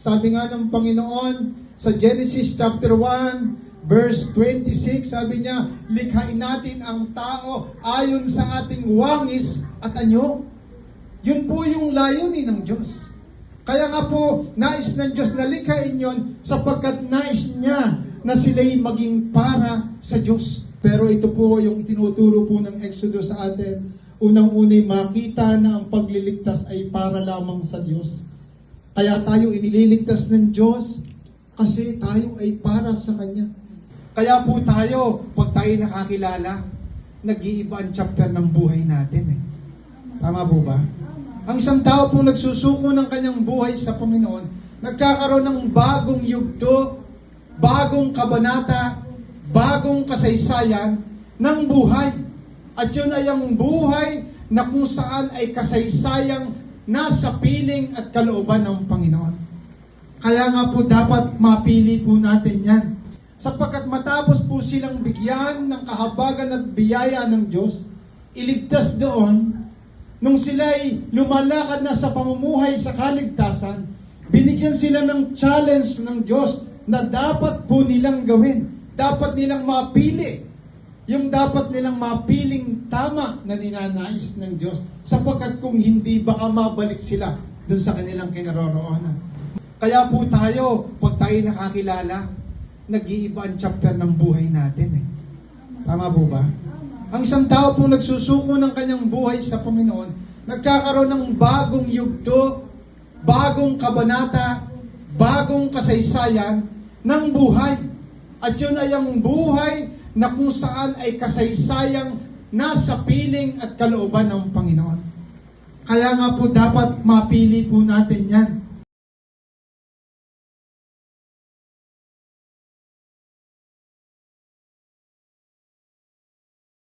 Sabi nga ng Panginoon sa Genesis chapter 1, verse 26, sabi niya, likhain natin ang tao ayon sa ating wangis at anyo. Yun po yung layunin ng Diyos. Kaya nga po, nais ng Diyos na likhain yon sapagkat nais niya na sila'y maging para sa Diyos. Pero ito po yung itinuturo po ng Exodus sa atin. Unang-unay makita na ang pagliligtas ay para lamang sa Diyos. Kaya tayo inililigtas ng Diyos kasi tayo ay para sa Kanya. Kaya po tayo, pag tayo nakakilala, nag-iiba ang chapter ng buhay natin. Tama po ba? Ang isang tao pong nagsusuko ng kanyang buhay sa Panginoon, nagkakaroon ng bagong yugto, bagong kabanata, bagong kasaysayan ng buhay. At yun ay ang buhay na kung saan ay kasaysayang nasa piling at kalooban ng Panginoon. Kaya nga po dapat mapili po natin yan. Sapagkat matapos po silang bigyan ng kahabagan at biyaya ng Diyos, iligtas doon, nung sila'y lumalakad na sa pamumuhay sa kaligtasan, binigyan sila ng challenge ng Diyos na dapat po nilang gawin. Dapat nilang mapili. Yung dapat nilang mapiling tama na ninanais ng Diyos. Sapagkat kung hindi, baka mabalik sila dun sa kanilang kinaroroonan. Kaya po tayo, pag tayo nakakilala, nag-iiba ang chapter ng buhay natin. Tama po ba? Ang isang tao pong nagsusuko ng kanyang buhay sa Panginoon, nagkakaroon ng bagong yugto, bagong kabanata, bagong kasaysayan ng buhay. At yun ay ang buhay na kung saan ay kasaysayang nasa piling at kalooban ng Panginoon. Kaya nga po dapat mapili po natin yan.